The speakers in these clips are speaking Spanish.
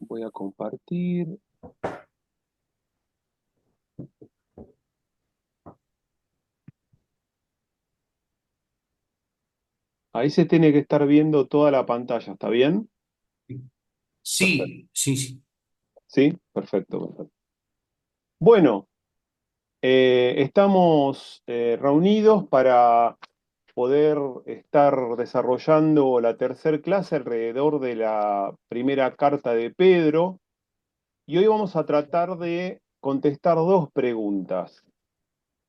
Voy a compartir. Ahí se tiene que estar viendo toda la pantalla, ¿está bien? Perfecto. Sí, sí, sí. ¿Sí? Perfecto, perfecto. Bueno, estamos reunidos para poder estar desarrollando la tercer clase alrededor de la primera carta de Pedro. Y hoy vamos a tratar de contestar dos preguntas.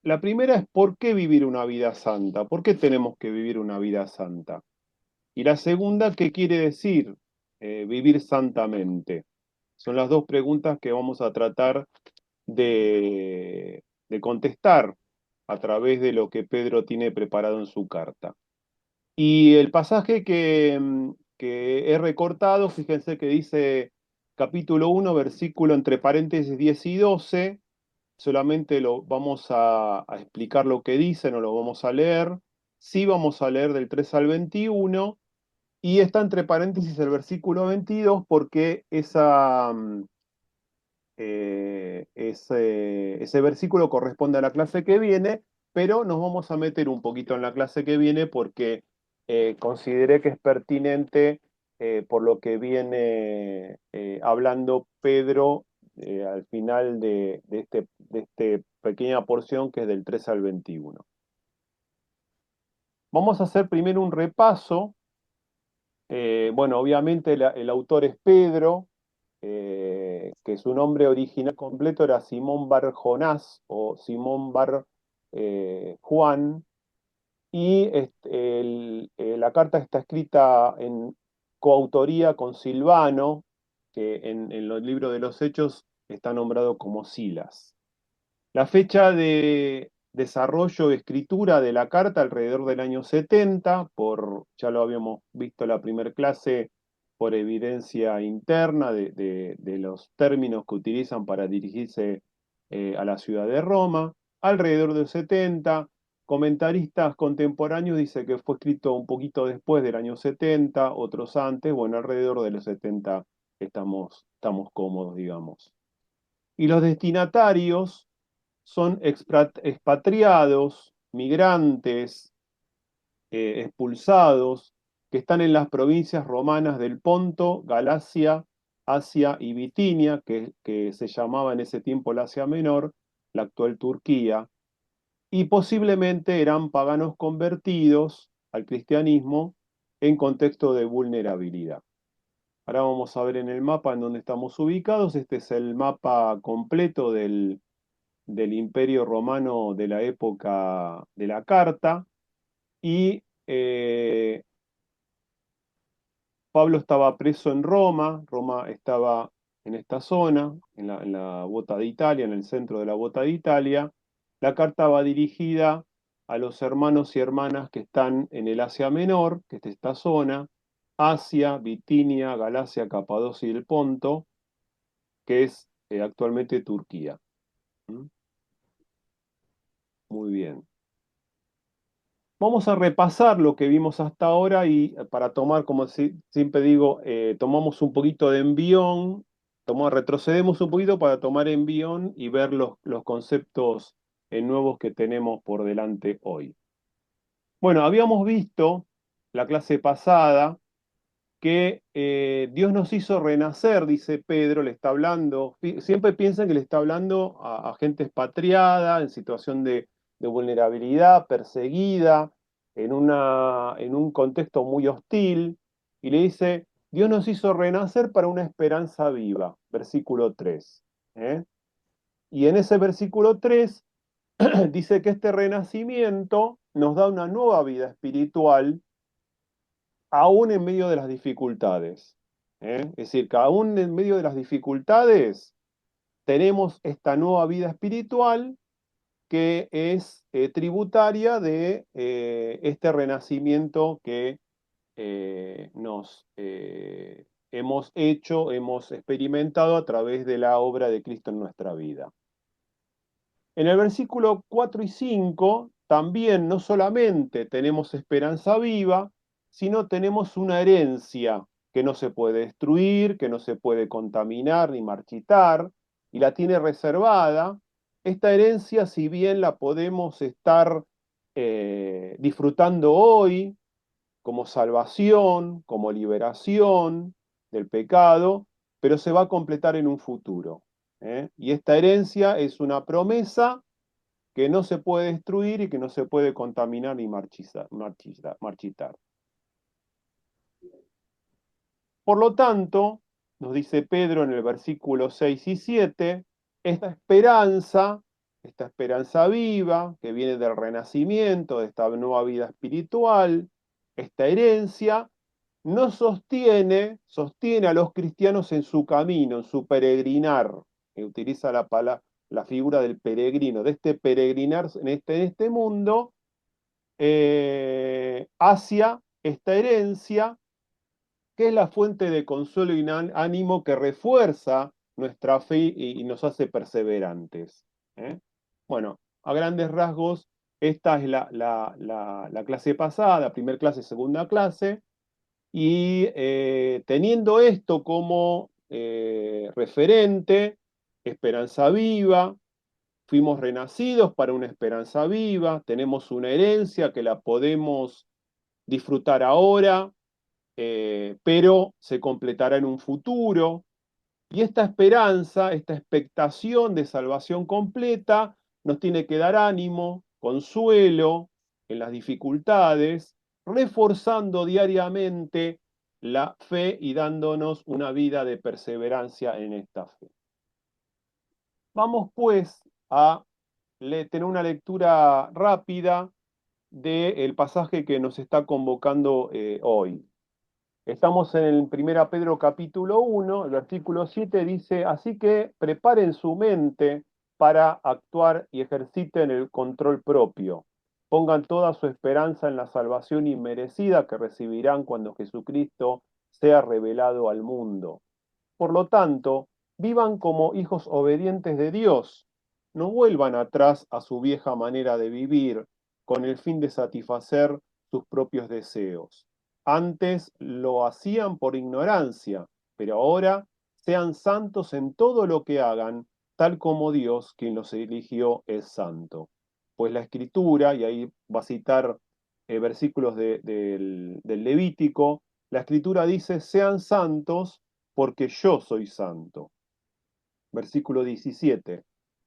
La primera es ¿por qué vivir una vida santa? ¿Por qué tenemos que vivir una vida santa? Y la segunda, ¿qué quiere decir vivir santamente? Son las dos preguntas que vamos a tratar de contestar a través de lo que Pedro tiene preparado en su carta. Y el pasaje que he recortado, fíjense que dice capítulo 1, versículo entre paréntesis 10 y 12. Solamente lo vamos a explicar lo que dice, no lo vamos a leer. Sí vamos a leer del 3 al 21 y está entre paréntesis el versículo 22 porque ese versículo corresponde a la clase que viene, pero nos vamos a meter un poquito en la clase que viene porque consideré que es pertinente por lo que viene hablando Pedro al final de este pequeña porción que es del 3 al 21. Vamos a hacer primero un repaso. Bueno, obviamente el autor es Pedro, que su nombre original completo era Simón Bar Jonás o Simón Bar Juan, y la carta está escrita en coautoría con Silvano, que en los libros de los Hechos está nombrado como Silas. La fecha de desarrollo y escritura de la carta alrededor del año 70, ya lo habíamos visto en la primera clase, por evidencia interna de los términos que utilizan para dirigirse a la ciudad de Roma, alrededor del 70. Comentaristas contemporáneos dicen que fue escrito un poquito después del año 70, otros antes, bueno, alrededor de los 70 estamos cómodos, digamos. Y los destinatarios son expatriados, migrantes, expulsados, que están en las provincias romanas del Ponto, Galacia, Asia y Bitinia, que se llamaba en ese tiempo el Asia Menor, la actual Turquía, y posiblemente eran paganos convertidos al cristianismo en contexto de vulnerabilidad. Ahora vamos a ver en el mapa en donde estamos ubicados. Este es el mapa completo del Imperio Romano de la época de la Carta, y Pablo estaba preso en Roma. Roma estaba en esta zona, en la Bota de Italia, en el centro de la Bota de Italia. La carta va dirigida a los hermanos y hermanas que están en el Asia Menor, que es esta zona, Asia, Bitinia, Galacia, Capadocia y el Ponto, que es actualmente Turquía. ¿Mm? Muy bien. Vamos a repasar lo que vimos hasta ahora y para tomar, como siempre digo, tomamos un poquito de envión, retrocedemos un poquito para tomar envión y ver los conceptos nuevos que tenemos por delante hoy. Bueno, habíamos visto la clase pasada que Dios nos hizo renacer, dice Pedro, le está hablando, siempre piensan que le está hablando a gente expatriada, en situación de vulnerabilidad, perseguida, en un contexto muy hostil, y le dice, Dios nos hizo renacer para una esperanza viva, versículo 3. ¿Eh? Y en ese versículo 3 dice que este renacimiento nos da una nueva vida espiritual aún en medio de las dificultades. Es decir, que aún en medio de las dificultades tenemos esta nueva vida espiritual que es tributaria de este renacimiento que nos hemos hecho, hemos experimentado a través de la obra de Cristo en nuestra vida. En el versículo 4 y 5 también no solamente tenemos esperanza viva, sino tenemos una herencia que no se puede destruir, que no se puede contaminar ni marchitar, y la tiene reservada. Esta herencia, si bien la podemos estar disfrutando hoy como salvación, como liberación del pecado, pero se va a completar en un futuro. Y esta herencia es una promesa que no se puede destruir y que no se puede contaminar ni marchitar. Por lo tanto, nos dice Pedro en el versículo 6 y 7, esta esperanza viva que viene del renacimiento, de esta nueva vida espiritual, esta herencia, nos sostiene a los cristianos en su camino, en su peregrinar. Utiliza la figura del peregrino, de este peregrinar en este mundo, hacia esta herencia que es la fuente de consuelo y ánimo que refuerza nuestra fe y nos hace perseverantes. ¿eh? Bueno, a grandes rasgos, esta es la clase pasada, primer clase, segunda clase, y teniendo esto como referente, esperanza viva, fuimos renacidos para una esperanza viva, tenemos una herencia que la podemos disfrutar ahora, pero se completará en un futuro. Y esta esperanza, esta expectación de salvación completa, nos tiene que dar ánimo, consuelo en las dificultades, reforzando diariamente la fe y dándonos una vida de perseverancia en esta fe. Vamos pues a tener una lectura rápida del pasaje que nos está convocando hoy. Estamos en el 1 Pedro capítulo 1, el versículo 7 dice, así que preparen su mente para actuar y ejerciten el control propio. Pongan toda su esperanza en la salvación inmerecida que recibirán cuando Jesucristo sea revelado al mundo. Por lo tanto, vivan como hijos obedientes de Dios. No vuelvan atrás a su vieja manera de vivir con el fin de satisfacer sus propios deseos. Antes lo hacían por ignorancia, pero ahora sean santos en todo lo que hagan, tal como Dios, quien los eligió, es santo. Pues la Escritura, y ahí va a citar versículos del Levítico, la Escritura dice, sean santos porque yo soy santo. Versículo 17.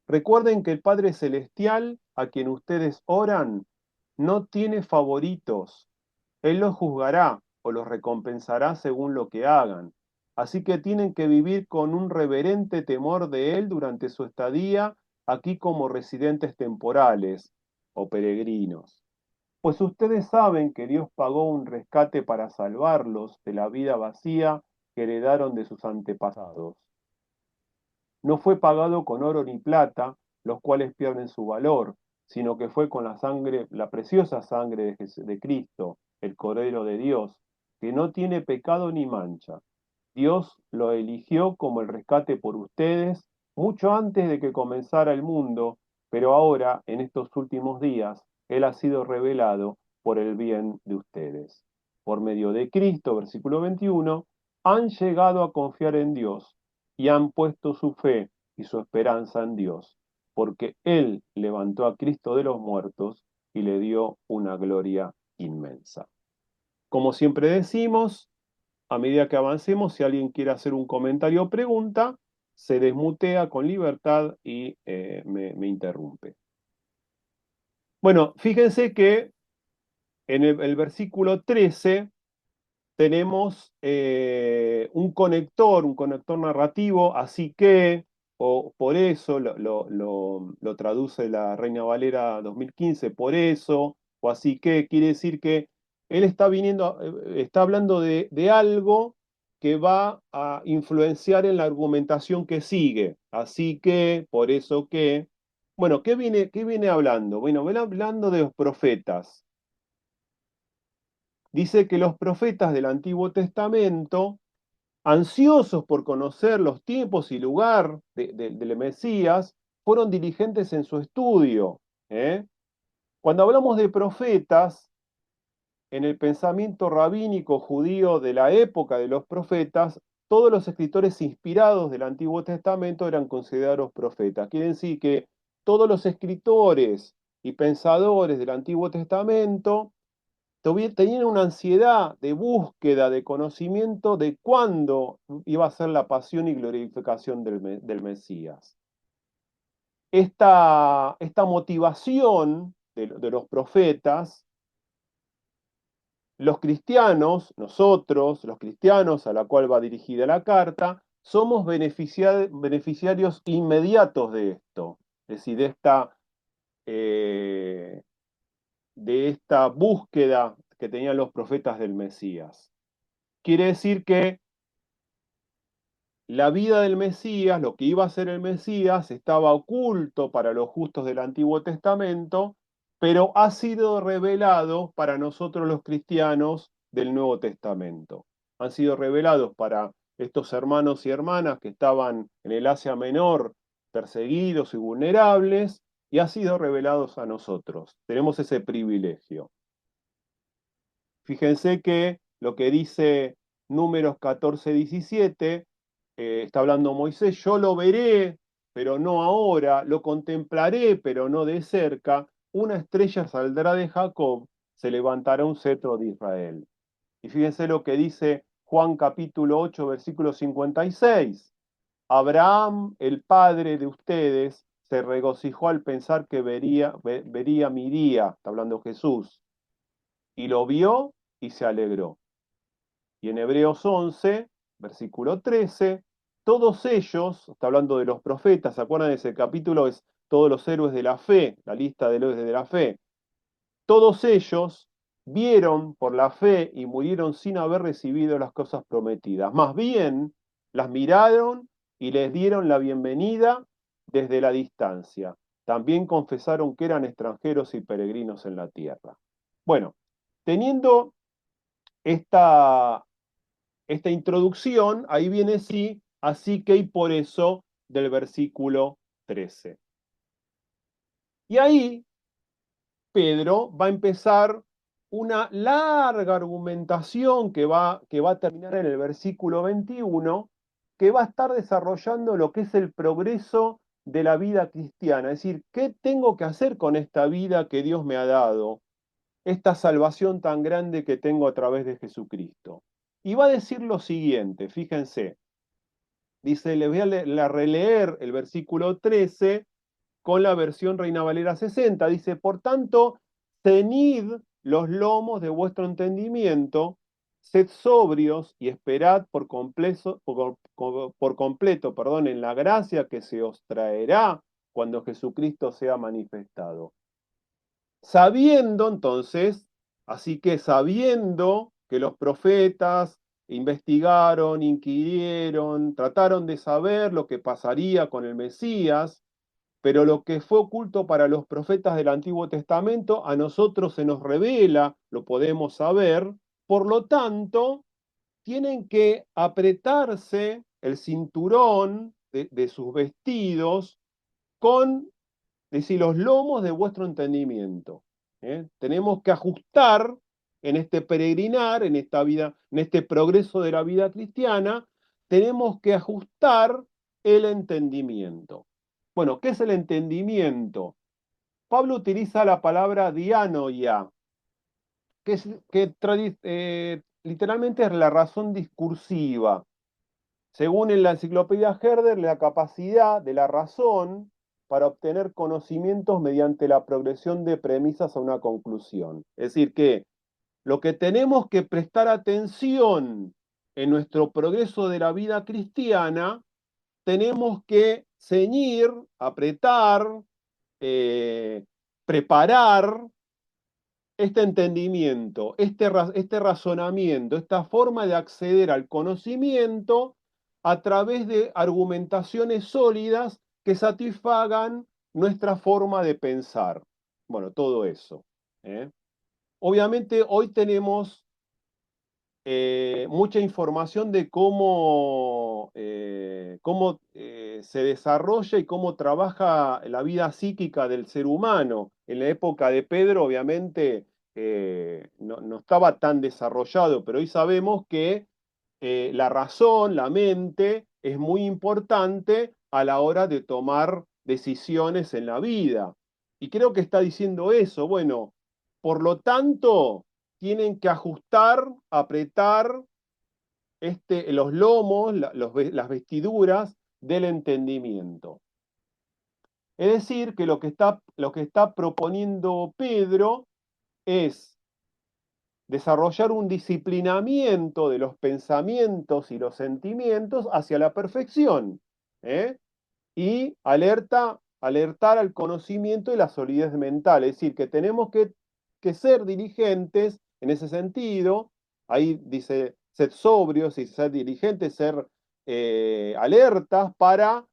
Recuerden que el Padre Celestial, a quien ustedes oran, no tiene favoritos. Él los juzgará o los recompensará según lo que hagan. Así que tienen que vivir con un reverente temor de Él durante su estadía aquí como residentes temporales o peregrinos. Pues ustedes saben que Dios pagó un rescate para salvarlos de la vida vacía que heredaron de sus antepasados. No fue pagado con oro ni plata, los cuales pierden su valor, sino que fue con la sangre, la preciosa sangre de Cristo, el Cordero de Dios, que no tiene pecado ni mancha. Dios lo eligió como el rescate por ustedes mucho antes de que comenzara el mundo, pero ahora, en estos últimos días, Él ha sido revelado por el bien de ustedes. Por medio de Cristo, versículo 21, han llegado a confiar en Dios y han puesto su fe y su esperanza en Dios, porque Él levantó a Cristo de los muertos y le dio una gloria inmensa. Como siempre decimos, a medida que avancemos, si alguien quiere hacer un comentario o pregunta, se desmutea con libertad y me interrumpe. Bueno, fíjense que en el versículo 13 tenemos un conector narrativo, así que, o por eso lo traduce la Reina Valera 2015, por eso, o así que, quiere decir que él está hablando de algo que va a influenciar en la argumentación que sigue. Así que, por eso que, bueno, ¿qué viene hablando? Bueno, viene hablando de los profetas. Dice que los profetas del Antiguo Testamento, ansiosos por conocer los tiempos y lugar del Mesías, fueron diligentes en su estudio. ¿eh? Cuando hablamos de profetas, en el pensamiento rabínico judío de la época de los profetas, todos los escritores inspirados del Antiguo Testamento eran considerados profetas. Quiere decir que todos los escritores y pensadores del Antiguo Testamento tenían una ansiedad de búsqueda, de conocimiento de cuándo iba a ser la pasión y glorificación del Mesías. Esta motivación de los profetas, los cristianos, nosotros, los cristianos a la cual va dirigida la carta, somos beneficiarios inmediatos de esto, es decir, eh, de esta búsqueda que tenían los profetas del Mesías. Quiere decir que la vida del Mesías, lo que iba a ser el Mesías, estaba oculto para los justos del Antiguo Testamento, pero ha sido revelado para nosotros los cristianos del Nuevo Testamento. Han sido revelados para estos hermanos y hermanas que estaban en el Asia Menor perseguidos y vulnerables, y ha sido revelados a nosotros. Tenemos ese privilegio. Fíjense que lo que dice Números 14:17, está hablando Moisés: yo lo veré, pero no ahora, lo contemplaré, pero no de cerca, una estrella saldrá de Jacob, se levantará un cetro de Israel. Y fíjense lo que dice Juan capítulo 8, versículo 56. Abraham, el padre de ustedes, se regocijó al pensar que vería mi día, está hablando Jesús, y lo vio y se alegró. Y en Hebreos 11, versículo 13, todos ellos, está hablando de los profetas, ¿se acuerdan de ese capítulo? Es todos los héroes de la fe, la lista de héroes de la fe. Todos ellos vieron por la fe y murieron sin haber recibido las cosas prometidas. Más bien, las miraron y les dieron la bienvenida desde la distancia. También confesaron que eran extranjeros y peregrinos en la tierra. Bueno, teniendo esta, esta introducción, ahí viene sí, así que y por eso del versículo 13. Y ahí Pedro va a empezar una larga argumentación que va a terminar en el versículo 21, que va a estar desarrollando lo que es el progreso de la vida cristiana. Es decir, ¿qué tengo que hacer con esta vida que Dios me ha dado? Esta salvación tan grande que tengo a través de Jesucristo. Y va a decir lo siguiente, fíjense, dice, les voy a releer el versículo 13 con la versión Reina Valera 60. Dice, por tanto, ceñid los lomos de vuestro entendimiento, sed sobrios y esperad por completo, perdón, en la gracia que se os traerá cuando Jesucristo sea manifestado. Sabiendo entonces, así que sabiendo que los profetas investigaron, inquirieron, trataron de saber lo que pasaría con el Mesías, pero lo que fue oculto para los profetas del Antiguo Testamento, a nosotros se nos revela, lo podemos saber, por lo tanto, tienen que apretarse el cinturón de sus vestidos con, decir, los lomos de vuestro entendimiento. Tenemos que ajustar en este peregrinar, en esta vida, en este progreso de la vida cristiana, tenemos que ajustar el entendimiento. Bueno, ¿qué es el entendimiento? Pablo utiliza la palabra dianoia, que literalmente es la razón discursiva. Según en la enciclopedia Herder, la capacidad de la razón para obtener conocimientos mediante la progresión de premisas a una conclusión. Es decir, que lo que tenemos que prestar atención en nuestro progreso de la vida cristiana, tenemos que ceñir, apretar, eh, preparar este entendimiento, este razonamiento, esta forma de acceder al conocimiento a través de argumentaciones sólidas que satisfagan nuestra forma de pensar. Bueno, todo eso. ¿eh? Obviamente hoy tenemos mucha información de cómo se desarrolla y cómo trabaja la vida psíquica del ser humano. En la época de Pedro, obviamente, no estaba tan desarrollado, pero hoy sabemos que la razón, la mente, es muy importante a la hora de tomar decisiones en la vida. Y creo que está diciendo eso. Bueno, por lo tanto, tienen que ajustar, apretar los lomos, las vestiduras del entendimiento. Es decir, que lo que está proponiendo Pedro es desarrollar un disciplinamiento de los pensamientos y los sentimientos hacia la perfección, ¿eh? Y alertar al conocimiento y la solidez mental, es decir, que tenemos que ser diligentes en ese sentido. Ahí dice, ser sobrios y ser diligentes, ser alertas para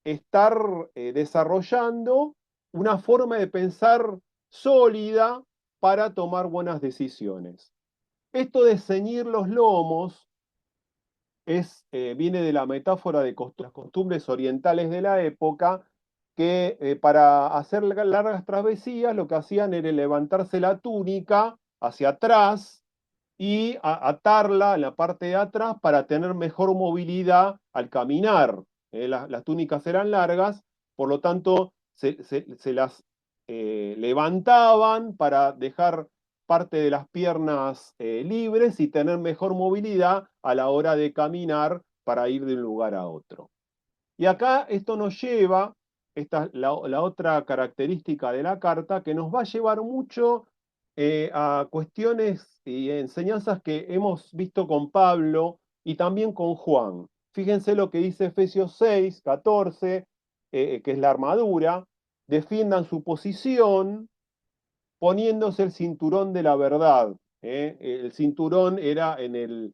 estar desarrollando una forma de pensar sólida para tomar buenas decisiones. Esto de ceñir los lomos viene de la metáfora de las costumbres orientales de la época, que para hacer largas travesías lo que hacían era levantarse la túnica hacia atrás y atarla en la parte de atrás para tener mejor movilidad al caminar. Las túnicas eran largas, por lo tanto se las levantaban para dejar parte de las piernas libres y tener mejor movilidad a la hora de caminar para ir de un lugar a otro. Y acá esto nos lleva, la otra característica de la carta, que nos va a llevar mucho a cuestiones y enseñanzas que hemos visto con Pablo y también con Juan. Fíjense lo que dice Efesios 6, 14, que es la armadura. Defiendan su posición poniéndose el cinturón de la verdad. El cinturón era en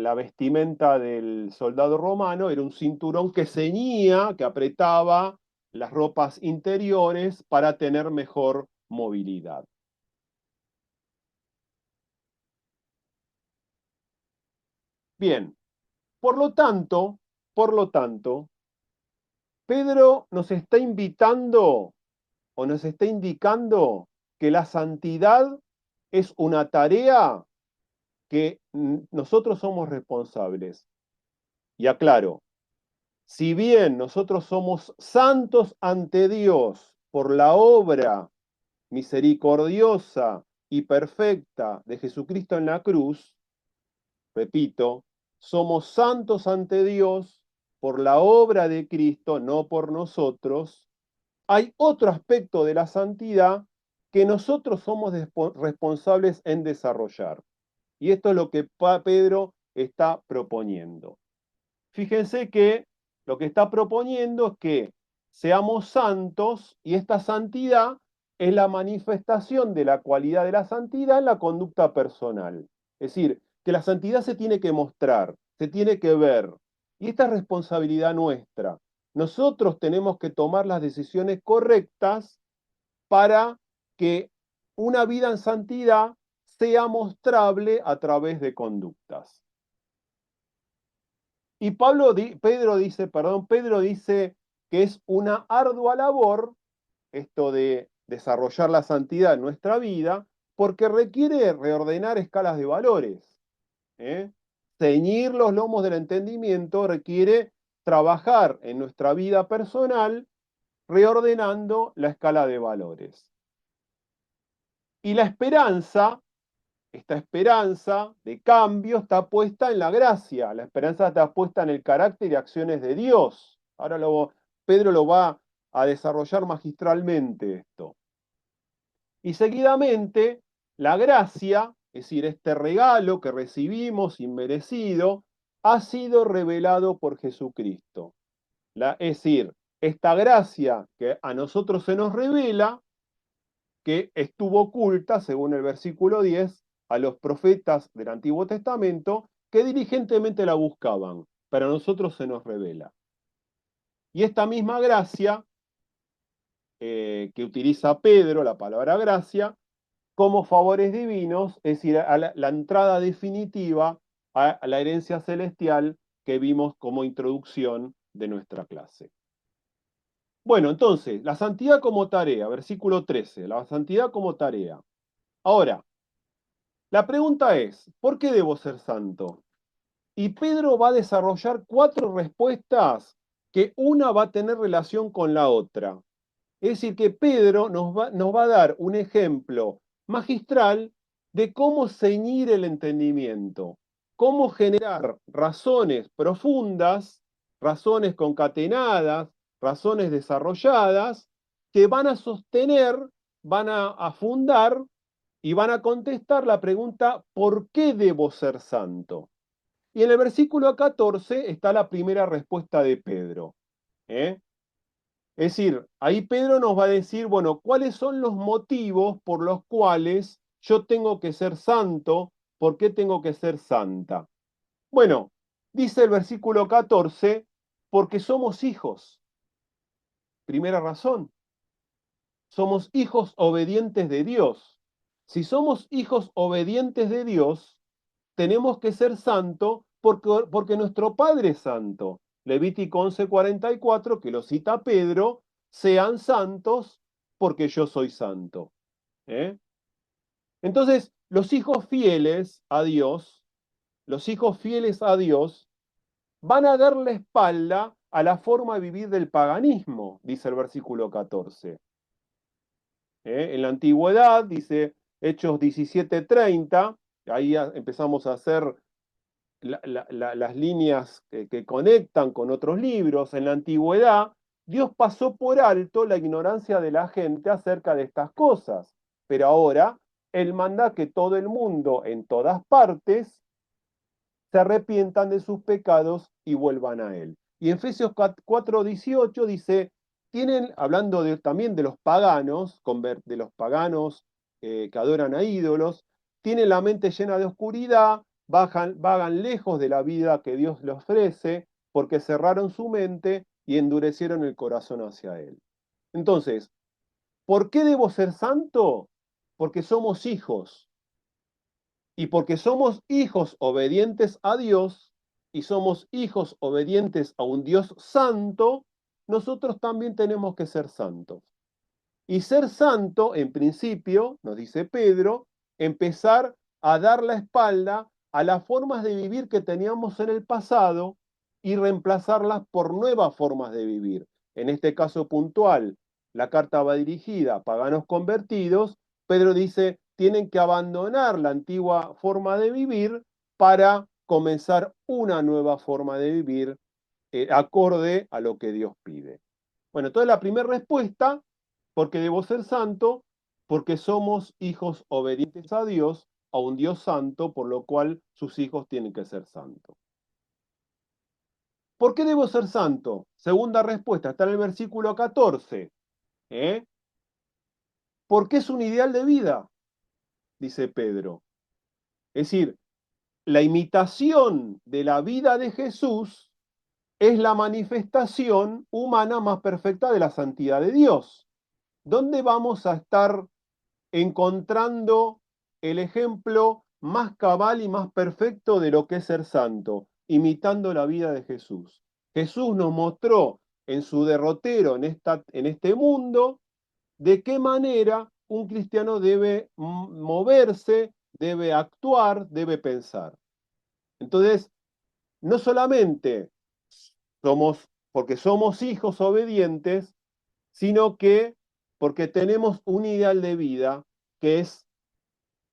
la vestimenta del soldado romano, era un cinturón que ceñía, que apretaba las ropas interiores para tener mejor movilidad. Bien, por lo tanto, Pedro nos está invitando o nos está indicando que la santidad es una tarea que nosotros somos responsables. Y aclaro, si bien nosotros somos santos ante Dios por la obra misericordiosa y perfecta de Jesucristo en la cruz, repito, somos santos ante Dios por la obra de Cristo, no por nosotros. Hay otro aspecto de la santidad que nosotros somos responsables en desarrollar. Y esto es lo que Pedro está proponiendo. Fíjense que lo que está proponiendo es que seamos santos y esta santidad es la manifestación de la cualidad de la santidad en la conducta personal. Es decir, que la santidad se tiene que mostrar, se tiene que ver. Y esta es responsabilidad nuestra. Nosotros tenemos que tomar las decisiones correctas para que una vida en santidad sea mostrable a través de conductas. Y Pedro dice que es una ardua labor esto de desarrollar la santidad en nuestra vida, porque requiere reordenar escalas de valores. ¿Eh? Ceñir los lomos del entendimiento requiere trabajar en nuestra vida personal reordenando la escala de valores. Y la esperanza, esta esperanza de cambio está puesta en la gracia, la esperanza está puesta en el carácter y acciones de Dios. Pedro lo va a desarrollar magistralmente esto. Y seguidamente, la gracia, es decir, este regalo que recibimos inmerecido, ha sido revelado por Jesucristo. Es decir, esta gracia que a nosotros se nos revela, que estuvo oculta, según el versículo 10, a los profetas del Antiguo Testamento que diligentemente la buscaban, pero a nosotros se nos revela. Y esta misma gracia que utiliza Pedro, la palabra gracia, como favores divinos, es decir, a la entrada definitiva a la herencia celestial que vimos como introducción de nuestra clase. Bueno, entonces, la santidad como tarea, versículo 13, la santidad como tarea. Ahora, la pregunta es, ¿por qué debo ser santo? Y Pedro va a desarrollar 4 respuestas que una va a tener relación con la otra. Es decir, que Pedro nos va a dar un ejemplo magistral de cómo ceñir el entendimiento, cómo generar razones profundas, razones concatenadas, razones desarrolladas, que van a sostener, van a fundar y van a contestar la pregunta, ¿por qué debo ser santo? Y en el versículo 14 está la primera respuesta de Pedro. ¿Eh? Es decir, ahí Pedro nos va a decir, bueno, ¿cuáles son los motivos por los cuales yo tengo que ser santo? ¿Por qué tengo que ser santa? Bueno, dice el versículo 14, porque somos hijos. Primera razón, somos hijos obedientes de Dios. Si somos hijos obedientes de Dios, tenemos que ser santo porque nuestro Padre es santo. Levítico 11:44, que lo cita Pedro, sean santos porque yo soy santo. ¿Eh? Entonces, los hijos fieles a Dios, van a dar la espalda a la forma de vivir del paganismo, dice el versículo 14. En la antigüedad, dice Hechos 17:30, ahí empezamos a hacer las líneas que conectan con otros libros. En la antigüedad, Dios pasó por alto la ignorancia de la gente acerca de estas cosas, pero ahora Él manda que todo el mundo, en todas partes, se arrepientan de sus pecados y vuelvan a Él. Y en Efesios 4:18 dice, hablando también de los paganos, de los paganos que adoran a ídolos, tienen la mente llena de oscuridad, vagan lejos de la vida que Dios les ofrece, porque cerraron su mente y endurecieron el corazón hacia Él. Entonces, ¿por qué debo ser santo? Porque somos hijos. Y porque somos hijos obedientes a Dios y somos hijos obedientes a un Dios santo, nosotros también tenemos que ser santos. Y ser santo, en principio, nos dice Pedro, empezar a dar la espalda a las formas de vivir que teníamos en el pasado y reemplazarlas por nuevas formas de vivir. En este caso puntual, la carta va dirigida a paganos convertidos. Pedro dice, tienen que abandonar la antigua forma de vivir para comenzar una nueva forma de vivir acorde a lo que Dios pide. Bueno, entonces la primera respuesta, porque debo ser santo, porque somos hijos obedientes a Dios, a un Dios santo, por lo cual sus hijos tienen que ser santos. ¿Por qué debo ser santo? Segunda respuesta, está en el versículo 14. ¿Eh? Porque es un ideal de vida, dice Pedro. Es decir, la imitación de la vida de Jesús es la manifestación humana más perfecta de la santidad de Dios. ¿Dónde vamos a estar encontrando el ejemplo más cabal y más perfecto de lo que es ser santo, imitando la vida de Jesús? Jesús nos mostró en su derrotero en este mundo de qué manera un cristiano debe moverse, debe actuar, debe pensar. Entonces, no solamente porque somos hijos obedientes, sino que porque tenemos un ideal de vida que es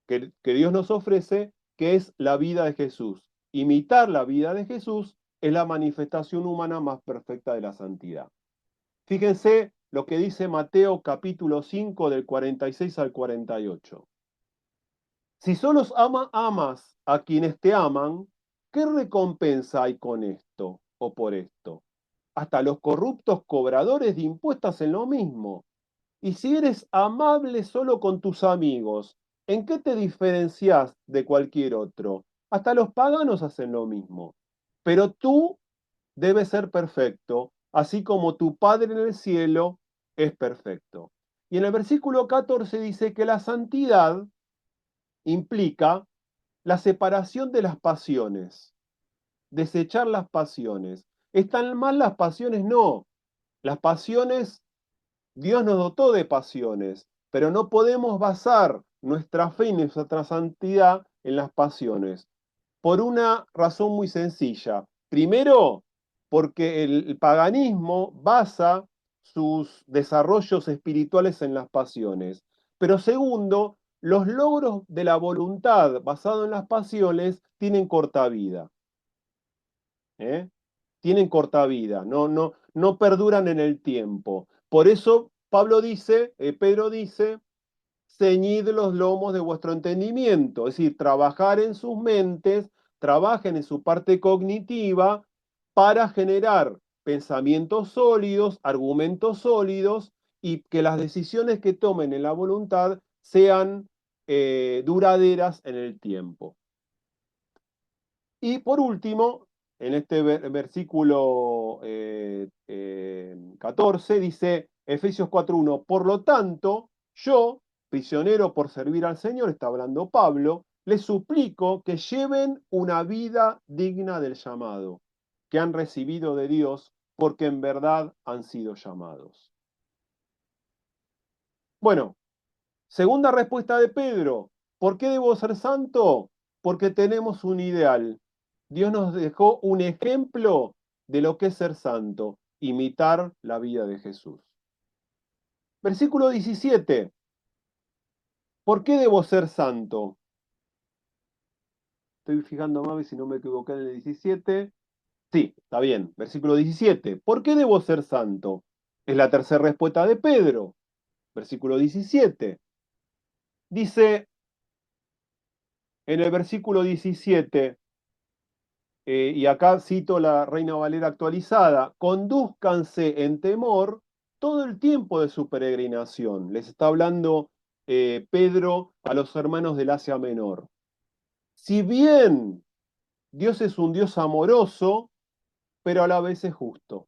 que Dios nos ofrece, que es la vida de Jesús. Imitar la vida de Jesús es la manifestación humana más perfecta de la santidad. Fíjense lo que dice Mateo capítulo 5 del 46 al 48. Si solo amas a quienes te aman, ¿qué recompensa hay con esto o por esto? Hasta los corruptos cobradores de impuestos hacen lo mismo. Y si eres amable solo con tus amigos, ¿en qué te diferencias de cualquier otro? Hasta los paganos hacen lo mismo. Pero tú debes ser perfecto, así como tu Padre en el cielo es perfecto. Y en el versículo 14 dice que la santidad implica la separación de las pasiones, desechar las pasiones. ¿Están mal las pasiones? No. Las pasiones Dios nos dotó de pasiones, pero no podemos basar nuestra fe y nuestra santidad en las pasiones? Por una razón muy sencilla. Primero, porque el paganismo basa sus desarrollos espirituales en las pasiones. Pero segundo, los logros de la voluntad basado en las pasiones tienen corta vida. ¿Eh? Tienen corta vida, no perduran en el tiempo. Por eso Pedro dice, ceñid los lomos de vuestro entendimiento, es decir, trabajar en sus mentes, trabajen en su parte cognitiva para generar pensamientos sólidos, argumentos sólidos y que las decisiones que tomen en la voluntad sean duraderas en el tiempo. Y por último, en este versículo 14 dice Efesios 4:1, por lo tanto, yo, prisionero por servir al Señor, está hablando Pablo, les suplico que lleven una vida digna del llamado que han recibido de Dios, porque en verdad han sido llamados. Bueno, segunda respuesta de Pedro, ¿por qué debo ser santo? Porque tenemos un ideal. Dios nos dejó un ejemplo de lo que es ser santo, imitar la vida de Jesús. Versículo 17, ¿por qué debo ser santo? Estoy fijándome a ver si no me equivoqué en el 17. Sí, está bien. Versículo 17, ¿por qué debo ser santo? Es la tercera respuesta de Pedro. Versículo 17. Dice en el versículo 17, y acá cito la Reina Valera actualizada, condúzcanse en temor todo el tiempo de su peregrinación. Les está hablando Pedro a los hermanos del Asia Menor. Si bien Dios es un Dios amoroso, pero a la vez es justo.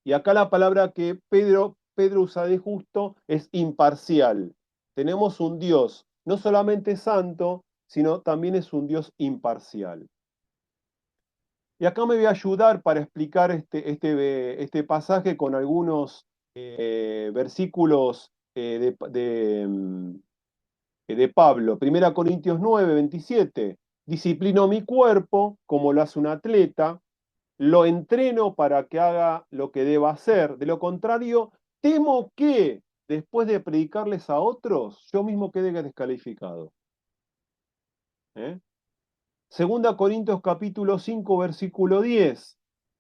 Y acá la palabra que Pedro usa de justo es imparcial. Tenemos un Dios no solamente santo, sino también es un Dios imparcial. Y acá me voy a ayudar para explicar este pasaje con algunos versículos de Pablo. 1 Corintios 9:27. Disciplino mi cuerpo como lo hace un atleta, lo entreno para que haga lo que deba hacer. De lo contrario, temo que después de predicarles a otros, yo mismo quede descalificado. ¿Eh? 2 Corintios capítulo 5, versículo 10.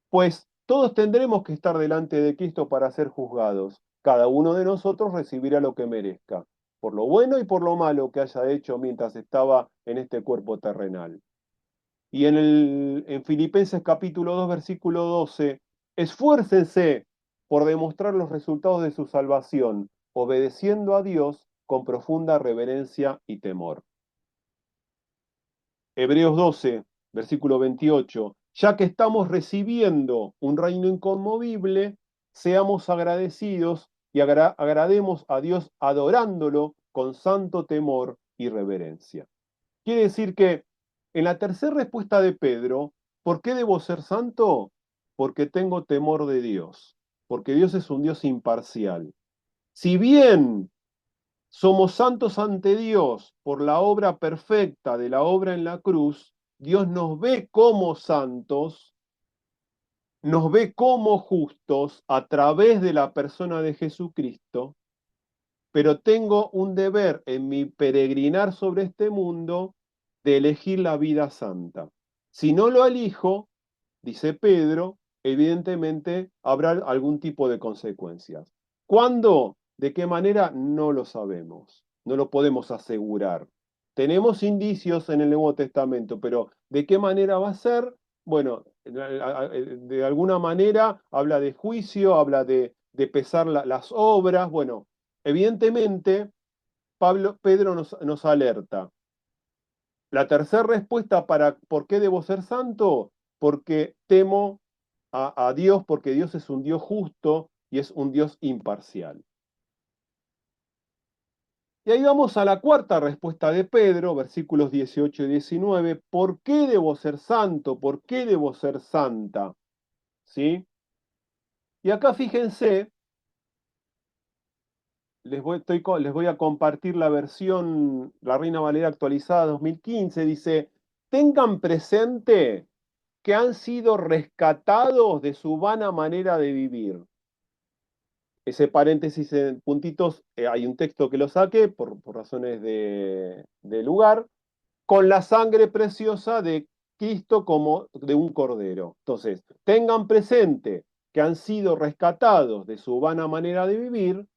Pues todos tendremos que estar delante de Cristo para ser juzgados. Cada uno de nosotros recibirá lo que merezca, por lo bueno y por lo malo que haya hecho mientras estaba en este cuerpo terrenal. Y en Filipenses capítulo 2, versículo 12, esfuércense por demostrar los resultados de su salvación, obedeciendo a Dios con profunda reverencia y temor. Hebreos 12, versículo 28. Ya que estamos recibiendo un reino inconmovible, seamos agradecidos y agrademos a Dios adorándolo con santo temor y reverencia. Quiere decir que en la tercera respuesta de Pedro, ¿por qué debo ser santo? Porque tengo temor de Dios, porque Dios es un Dios imparcial. Si bien somos santos ante Dios por la obra perfecta de la obra en la cruz, Dios nos ve como santos, nos ve como justos a través de la persona de Jesucristo, pero tengo un deber en mi peregrinar sobre este mundo de elegir la vida santa. Si no lo elijo, dice Pedro, evidentemente habrá algún tipo de consecuencias. ¿Cuándo? ¿De qué manera? No lo sabemos, no lo podemos asegurar. Tenemos indicios en el Nuevo Testamento, pero ¿de qué manera va a ser? Bueno, de alguna manera habla de juicio, habla de pesar las obras. Bueno, evidentemente Pedro nos alerta. La tercera respuesta para ¿por qué debo ser santo? Porque temo a Dios, porque Dios es un Dios justo y es un Dios imparcial. Y ahí vamos a la cuarta respuesta de Pedro, versículos 18 y 19. ¿Por qué debo ser santo? ¿Por qué debo ser santa? ¿Sí? Y acá fíjense les voy a compartir la versión, la Reina Valera actualizada 2015. Dice, tengan presente que han sido rescatados de su vana manera de vivir. Ese paréntesis en puntitos, hay un texto que lo saqué por razones de lugar, con la sangre preciosa de Cristo como de un cordero. Entonces, tengan presente que han sido rescatados de su vana manera de vivir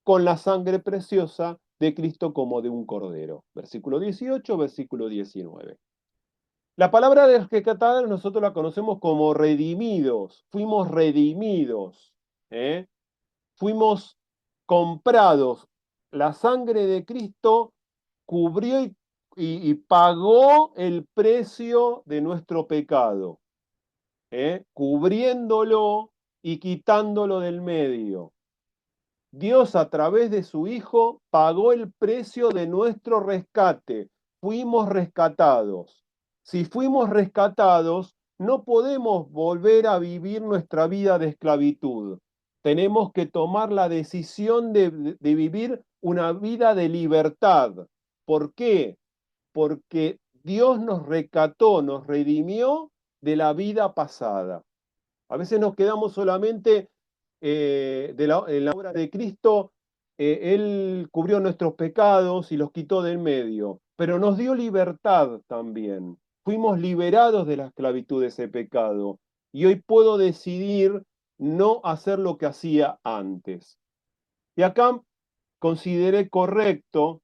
con la sangre preciosa de Cristo como de un cordero. Versículo 18, versículo 19. La palabra de rescatar nosotros la conocemos como redimidos. Fuimos redimidos. ¿Eh? Fuimos comprados. La sangre de Cristo cubrió y pagó el precio de nuestro pecado, cubriéndolo y quitándolo del medio. Dios a través de su Hijo pagó el precio de nuestro rescate. Fuimos rescatados. Si fuimos rescatados, no podemos volver a vivir nuestra vida de esclavitud. Tenemos que tomar la decisión de vivir una vida de libertad. ¿Por qué? Porque Dios nos rescató, nos redimió de la vida pasada. A veces nos quedamos solamente en la obra de Cristo. Él cubrió nuestros pecados y los quitó del medio, pero nos dio libertad también. Fuimos liberados de la esclavitud de ese pecado y hoy puedo decidir no hacer lo que hacía antes. Y acá consideré correcto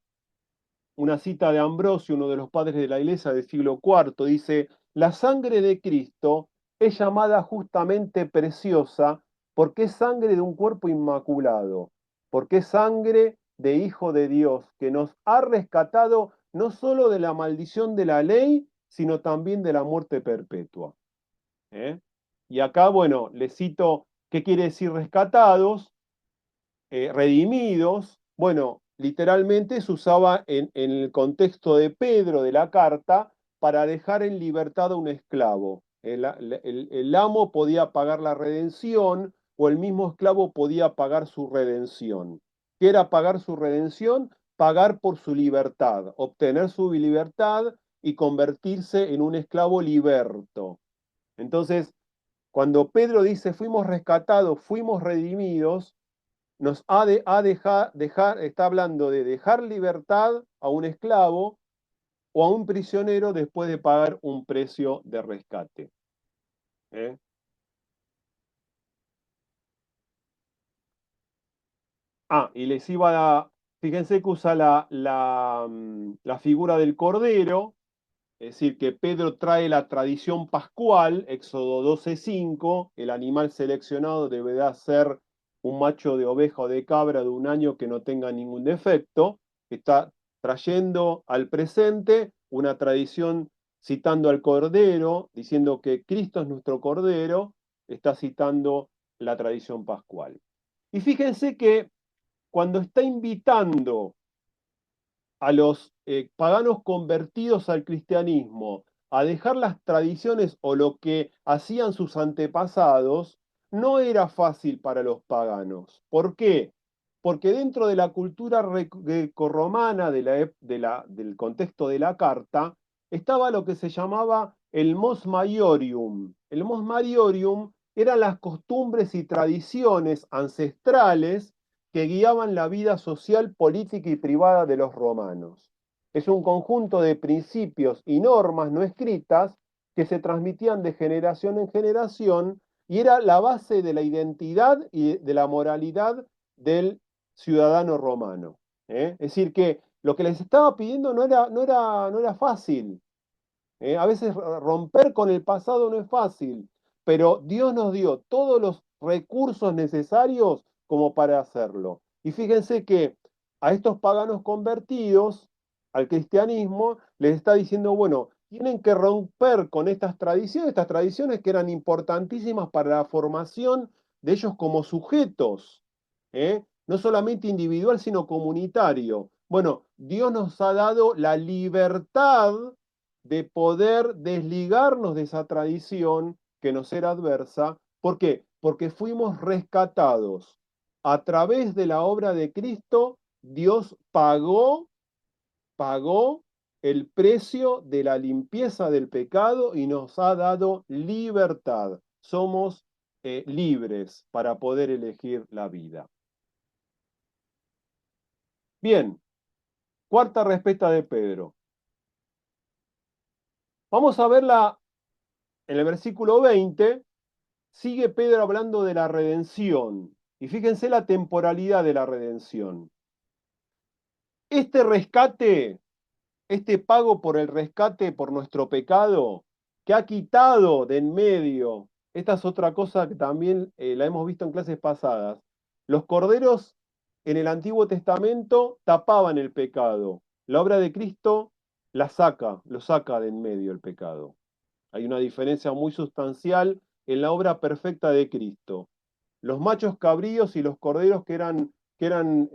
una cita de Ambrosio, uno de los padres de la iglesia del siglo IV, dice, la sangre de Cristo es llamada justamente preciosa porque es sangre de un cuerpo inmaculado, porque es sangre de Hijo de Dios, que nos ha rescatado no solo de la maldición de la ley, sino también de la muerte perpetua. ¿Eh? Y acá, bueno, les cito qué quiere decir rescatados, redimidos. Bueno, literalmente se usaba en el contexto de Pedro de la carta para dejar en libertad a un esclavo. El amo podía pagar la redención o el mismo esclavo podía pagar su redención. ¿Qué era pagar su redención? Pagar por su libertad, obtener su libertad y convertirse en un esclavo liberto. Entonces, cuando Pedro dice fuimos rescatados, fuimos redimidos, nos está hablando de dejar libertad a un esclavo o a un prisionero después de pagar un precio de rescate. ¿Eh? Y les iba a... Fíjense que usa la figura del cordero, es decir, que Pedro trae la tradición pascual, Éxodo 12:5, el animal seleccionado deberá ser un macho de oveja o de cabra de un año que no tenga ningún defecto. Está trayendo al presente una tradición citando al cordero, diciendo que Cristo es nuestro cordero, está citando la tradición pascual. Y fíjense que cuando está invitando a los paganos convertidos al cristianismo a dejar las tradiciones o lo que hacían sus antepasados, no era fácil para los paganos. ¿Por qué? Porque dentro de la cultura grecorromana del contexto de la carta, estaba lo que se llamaba el mos maiorium. El mos maiorium eran las costumbres y tradiciones ancestrales que guiaban la vida social, política y privada de los romanos. Es un conjunto de principios y normas no escritas que se transmitían de generación en generación y era la base de la identidad y de la moralidad del ciudadano romano. Es decir, que lo que les estaba pidiendo no era fácil. A veces romper con el pasado no es fácil, pero Dios nos dio todos los recursos necesarios como para hacerlo. Y fíjense que a estos paganos convertidos al cristianismo les está diciendo, bueno, tienen que romper con estas tradiciones que eran importantísimas para la formación de ellos como sujetos, no solamente individual, sino comunitario. Bueno, Dios nos ha dado la libertad de poder desligarnos de esa tradición que nos era adversa. ¿Por qué? Porque fuimos rescatados. A través de la obra de Cristo, Dios pagó el precio de la limpieza del pecado y nos ha dado libertad. Somos libres para poder elegir la vida. Bien, cuarta respuesta de Pedro. Vamos a verla en el versículo 20. Sigue Pedro hablando de la redención. Y fíjense la temporalidad de la redención. Este rescate, este pago por el rescate por nuestro pecado, que ha quitado de en medio, esta es otra cosa que también la hemos visto en clases pasadas, los corderos en el Antiguo Testamento tapaban el pecado. La obra de Cristo lo saca de en medio el pecado. Hay una diferencia muy sustancial en la obra perfecta de Cristo. Los machos cabríos y los corderos que eran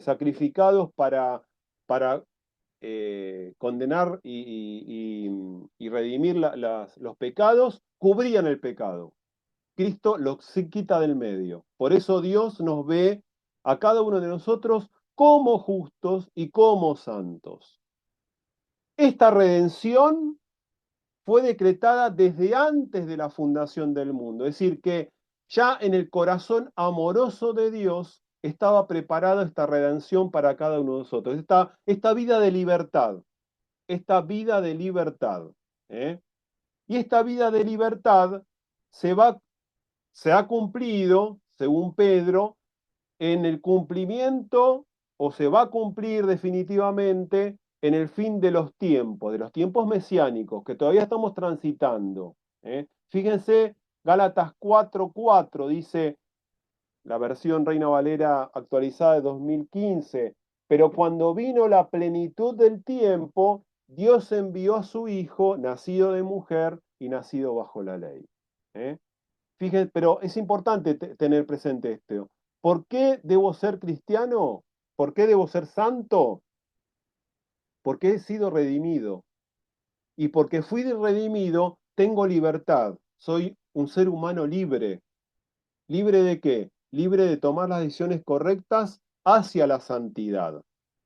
sacrificados para condenar y redimir los pecados, cubrían el pecado. Cristo los quita del medio. Por eso Dios nos ve a cada uno de nosotros como justos y como santos. Esta redención fue decretada desde antes de la fundación del mundo. Es decir, que ya en el corazón amoroso de Dios estaba preparada esta redención para cada uno de nosotros. Esta vida de libertad, esta vida de libertad. ¿eh? Y esta vida de libertad se ha cumplido, según Pedro, en el cumplimiento, o se va a cumplir definitivamente en el fin de los tiempos mesiánicos que todavía estamos transitando. Fíjense, Gálatas 4:4 dice, la versión Reina Valera actualizada de 2015, pero cuando vino la plenitud del tiempo, Dios envió a su Hijo, nacido de mujer y nacido bajo la ley. ¿eh? Fíjense, pero es importante tener presente esto. ¿Por qué debo ser cristiano? ¿Por qué debo ser santo? Porque he sido redimido. Y porque fui redimido, tengo libertad. Soy un ser humano libre. ¿Libre de qué? Libre de tomar las decisiones correctas hacia la santidad.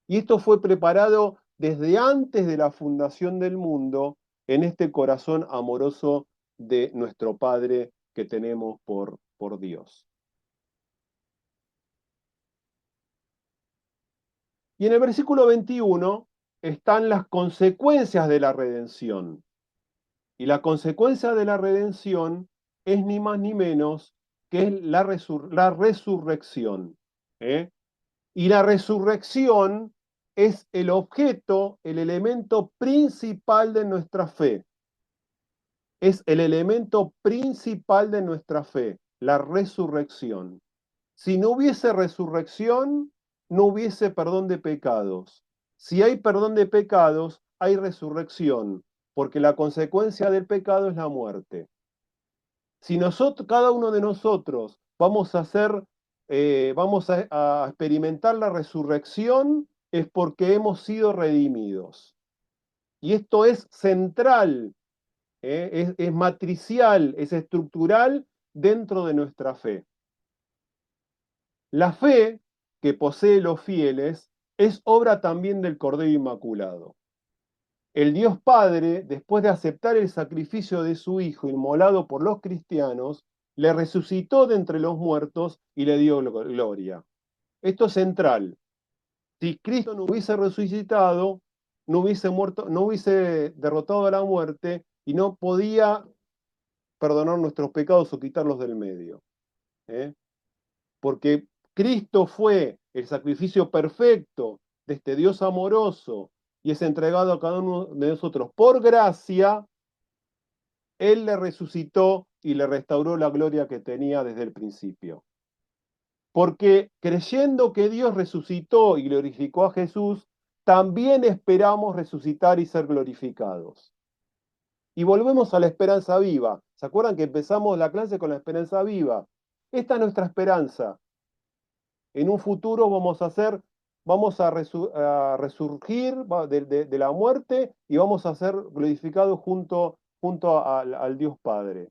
Y esto fue preparado desde antes de la fundación del mundo en este corazón amoroso de nuestro Padre que tenemos por Dios. Y en el versículo 21 están las consecuencias de la redención. Y la consecuencia de la redención es ni más ni menos que la resurrección. ¿eh? Y la resurrección es el objeto, el elemento principal de nuestra fe. Es el elemento principal de nuestra fe, la resurrección. Si no hubiese resurrección, no hubiese perdón de pecados. Si hay perdón de pecados, hay resurrección, porque la consecuencia del pecado es la muerte. Si nosotros, cada uno de nosotros, vamos a experimentar la resurrección, es porque hemos sido redimidos. Y esto es central, es matricial, es estructural dentro de nuestra fe. La fe que posee los fieles es obra también del Cordero Inmaculado. El Dios Padre, después de aceptar el sacrificio de su Hijo inmolado por los cristianos, le resucitó de entre los muertos y le dio gloria. Esto es central. Si Cristo no hubiese resucitado, no hubiese muerto, no hubiese derrotado a la muerte y no podía perdonar nuestros pecados o quitarlos del medio. ¿eh? Porque Cristo fue el sacrificio perfecto de este Dios amoroso y es entregado a cada uno de nosotros por gracia, Él le resucitó y le restauró la gloria que tenía desde el principio. Porque creyendo que Dios resucitó y glorificó a Jesús, también esperamos resucitar y ser glorificados. Y volvemos a la esperanza viva. ¿Se acuerdan que empezamos la clase con la esperanza viva? Esta es nuestra esperanza. En un futuro vamos a resurgir de la muerte y vamos a ser glorificados junto al Dios Padre.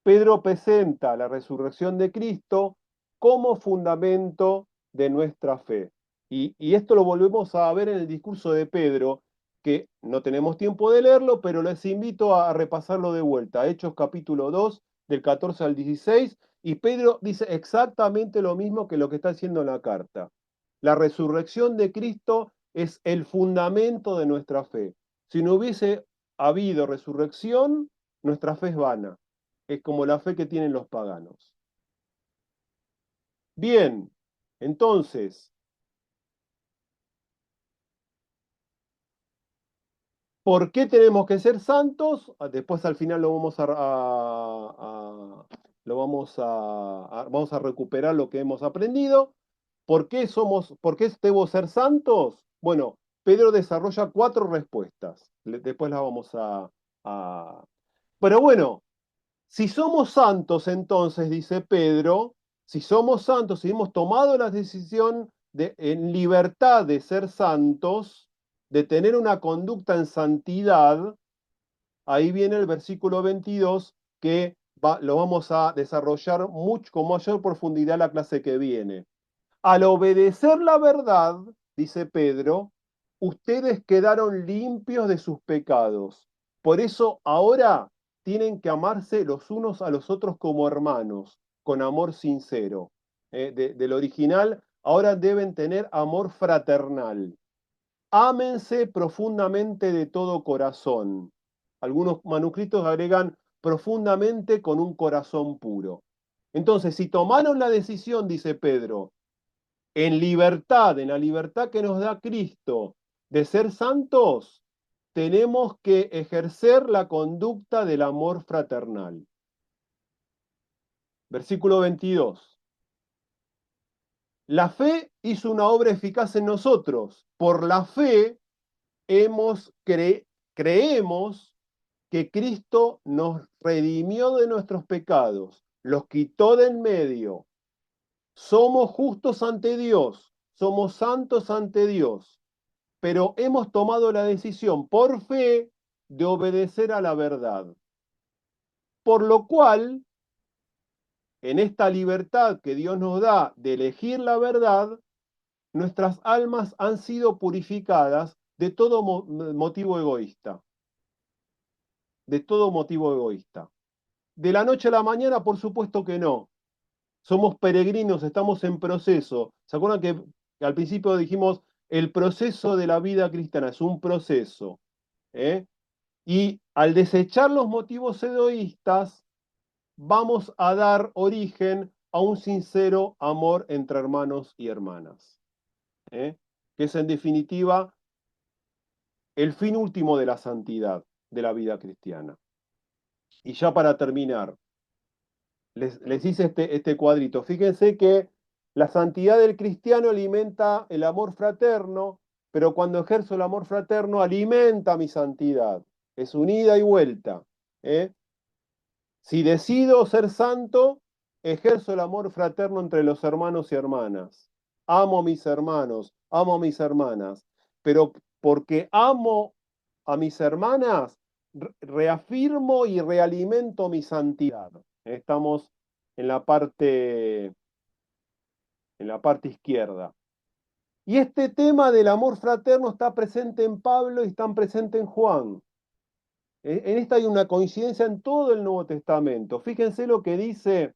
Pedro presenta la resurrección de Cristo como fundamento de nuestra fe. Y esto lo volvemos a ver en el discurso de Pedro, que no tenemos tiempo de leerlo, pero les invito a repasarlo de vuelta. Hechos capítulo 2, del 14 al 16, y Pedro dice exactamente lo mismo que lo que está diciendo en la carta. La resurrección de Cristo es el fundamento de nuestra fe. Si no hubiese habido resurrección, nuestra fe es vana. Es como la fe que tienen los paganos. Bien, entonces, ¿por qué tenemos que ser santos? Después al final lo vamos vamos a recuperar lo que hemos aprendido. ¿Por qué debo ser santos? Bueno, Pedro desarrolla 4 respuestas. Después las vamos a... Pero bueno, si somos santos, entonces, dice Pedro, si somos santos, si hemos tomado la decisión en libertad de ser santos, de tener una conducta en santidad, ahí viene el versículo 22 que lo vamos a desarrollar mucho, con mayor profundidad la clase que viene. Al obedecer la verdad, dice Pedro, ustedes quedaron limpios de sus pecados. Por eso ahora tienen que amarse los unos a los otros como hermanos, con amor sincero. Del original, ahora deben tener amor fraternal. Ámense profundamente de todo corazón. Algunos manuscritos agregan profundamente con un corazón puro. Entonces, si tomaron la decisión, dice Pedro, en libertad, en la libertad que nos da Cristo de ser santos, tenemos que ejercer la conducta del amor fraternal. Versículo 22. La fe hizo una obra eficaz en nosotros. Por la fe creemos que Cristo nos redimió de nuestros pecados, los quitó del medio. Somos justos ante Dios, somos santos ante Dios, pero hemos tomado la decisión por fe de obedecer a la verdad. Por lo cual, en esta libertad que Dios nos da de elegir la verdad, nuestras almas han sido purificadas de todo motivo egoísta. De todo motivo egoísta. De la noche a la mañana, por supuesto que no. Somos peregrinos, estamos en proceso. ¿Se acuerdan que al principio dijimos el proceso de la vida cristiana es un proceso? ¿Eh? Y al desechar los motivos egoístas, vamos a dar origen a un sincero amor entre hermanos y hermanas. ¿Eh? Que es en definitiva el fin último de la santidad de la vida cristiana. Y ya para terminar, les hice este cuadrito. Fíjense que la santidad del cristiano alimenta el amor fraterno, pero cuando ejerzo el amor fraterno alimenta mi santidad. Es un ida y vuelta. ¿Eh? Si decido ser santo, ejerzo el amor fraterno entre los hermanos y hermanas. Amo a mis hermanos, amo a mis hermanas, pero porque amo a mis hermanas, reafirmo y realimento mi santidad. Estamos en en la parte izquierda. Y este tema del amor fraterno está presente en Pablo y está presente en Juan. En esta hay una coincidencia en todo el Nuevo Testamento. Fíjense lo que dice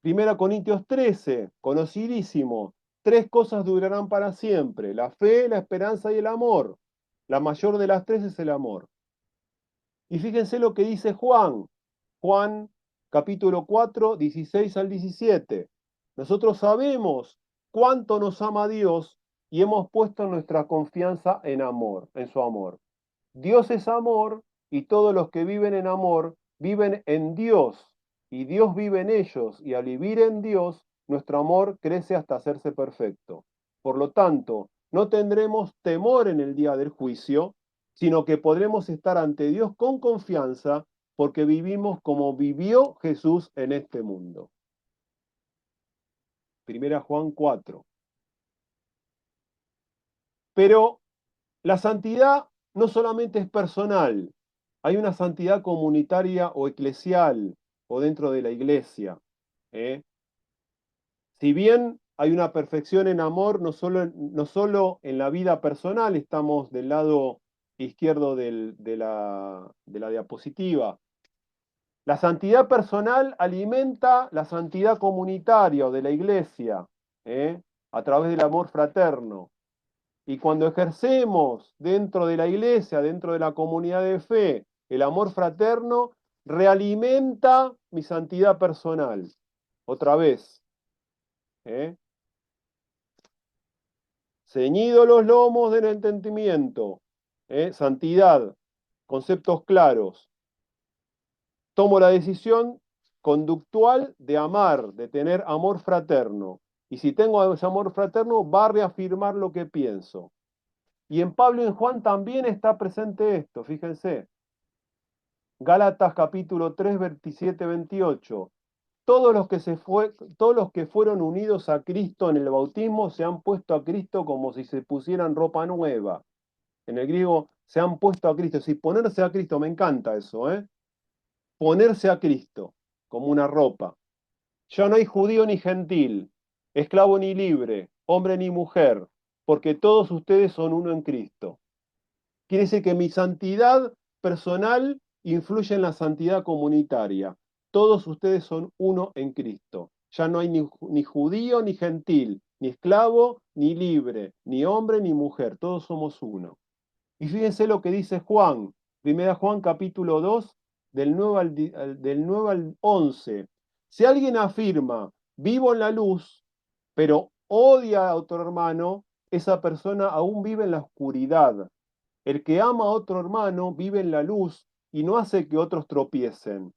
1 Corintios 13, conocidísimo. 3 cosas durarán para siempre: la fe, la esperanza y el amor. La mayor de las 3 es el amor. Y fíjense lo que dice Juan. Juan capítulo 4, 16 al 17. Nosotros sabemos cuánto nos ama Dios y hemos puesto nuestra confianza en amor, en su amor. Dios es amor y todos los que viven en amor viven en Dios y Dios vive en ellos, y al vivir en Dios, nuestro amor crece hasta hacerse perfecto. Por lo tanto, no tendremos temor en el día del juicio, sino que podremos estar ante Dios con confianza porque vivimos como vivió Jesús en este mundo. Primera Juan 4. Pero la santidad no solamente es personal, hay una santidad comunitaria o eclesial o dentro de la iglesia. ¿Eh? Si bien hay una perfección en amor, no solo en la vida personal, estamos del lado izquierdo de la diapositiva. La santidad personal alimenta la santidad comunitaria o de la iglesia, ¿eh? A través del amor fraterno. Y cuando ejercemos dentro de la iglesia, dentro de la comunidad de fe, el amor fraterno, realimenta mi santidad personal. Otra vez, ¿eh? Ceñido los lomos del entendimiento, santidad, conceptos claros. Tomo la decisión conductual de amar, de tener amor fraterno. Y si tengo ese amor fraterno, va a reafirmar lo que pienso. Y en Pablo y en Juan también está presente esto, fíjense. Gálatas capítulo 3, 27, 28. Todos los que fueron unidos a Cristo en el bautismo se han puesto a Cristo como si se pusieran ropa nueva. En el griego se han puesto a Cristo. Si ponerse a Cristo, me encanta eso, ¿eh? Ponerse a Cristo como una ropa. Ya no hay judío ni gentil, esclavo ni libre, hombre ni mujer, porque todos ustedes son uno en Cristo. Quiere decir que mi santidad personal influye en la santidad comunitaria. Todos ustedes son uno en Cristo. Ya no hay ni judío ni gentil, ni esclavo ni libre, ni hombre ni mujer. Todos somos uno. Y fíjense lo que dice Juan, 1 Juan capítulo 2, del 9 al 11. Si alguien afirma, vivo en la luz, pero odia a otro hermano, esa persona aún vive en la oscuridad. El que ama a otro hermano vive en la luz y no hace que otros tropiecen.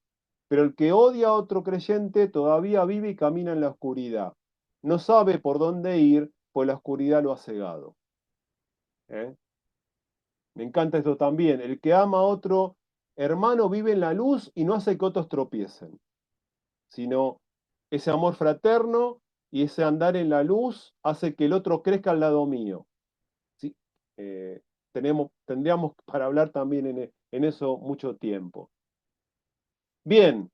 Pero el que odia a otro creyente todavía vive y camina en la oscuridad. No sabe por dónde ir, pues la oscuridad lo ha cegado. ¿Eh? Me encanta esto también. El que ama a otro hermano vive en la luz y no hace que otros tropiecen, sino ese amor fraterno y ese andar en la luz hace que el otro crezca al lado mío. ¿Sí? Eh, tendríamos para hablar también en eso mucho tiempo. Bien,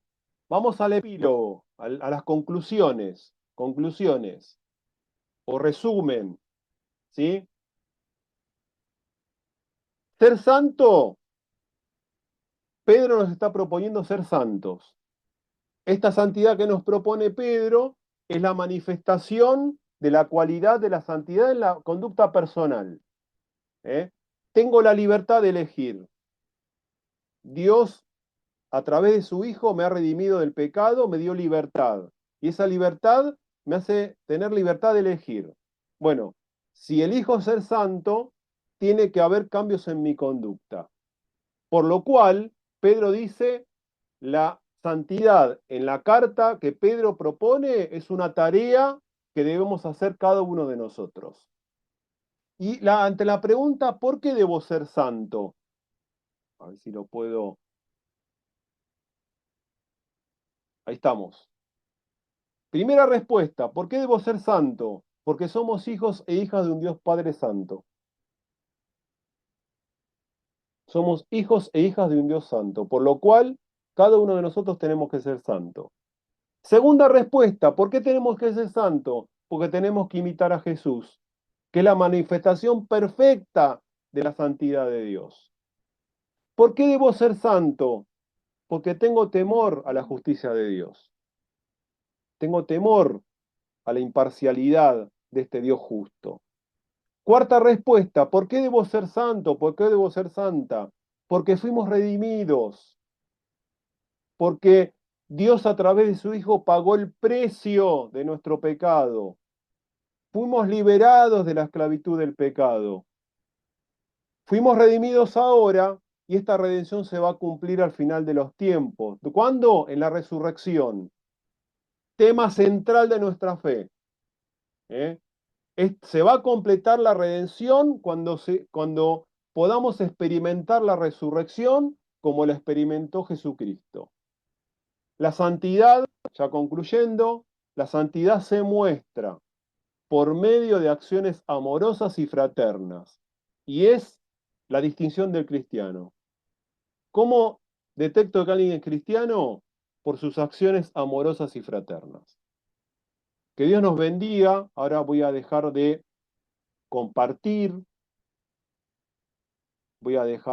vamos al epílogo, a las conclusiones. Conclusiones o resumen, ¿sí? Ser santo, Pedro nos está proponiendo ser santos. Esta santidad que nos propone Pedro es la manifestación de la cualidad de la santidad en la conducta personal. ¿Eh? Tengo la libertad de elegir. Dios, a través de su Hijo, me ha redimido del pecado, me dio libertad. Y esa libertad me hace tener libertad de elegir. Bueno, si elijo ser santo, tiene que haber cambios en mi conducta. Por lo cual, Pedro dice, la santidad en la carta que Pedro propone es una tarea que debemos hacer cada uno de nosotros. Y ante la pregunta, ¿por qué debo ser santo? A ver si lo puedo. Ahí estamos. Primera respuesta, ¿por qué debo ser santo? Porque somos hijos e hijas de un Dios Padre Santo. Somos hijos e hijas de un Dios Santo, por lo cual cada uno de nosotros tenemos que ser santo. Segunda respuesta, ¿por qué tenemos que ser santo? Porque tenemos que imitar a Jesús, que es la manifestación perfecta de la santidad de Dios. ¿Por qué debo ser santo? Porque tengo temor a la justicia de Dios. Tengo temor a la imparcialidad de este Dios justo. Cuarta respuesta, ¿por qué debo ser santo? ¿Por qué debo ser santa? Porque fuimos redimidos, porque Dios a través de su Hijo pagó el precio de nuestro pecado. Fuimos liberados de la esclavitud del pecado. Fuimos redimidos ahora y esta redención se va a cumplir al final de los tiempos. ¿Cuándo? En la resurrección. Tema central de nuestra fe. ¿Eh? Se va a completar la redención cuando podamos experimentar la resurrección como la experimentó Jesucristo. La santidad, ya concluyendo, la santidad se muestra por medio de acciones amorosas y fraternas. Y es la distinción del cristiano. ¿Cómo detecto que alguien es cristiano? Por sus acciones amorosas y fraternas. Que Dios nos bendiga. Ahora voy a dejar de compartir, voy a dejar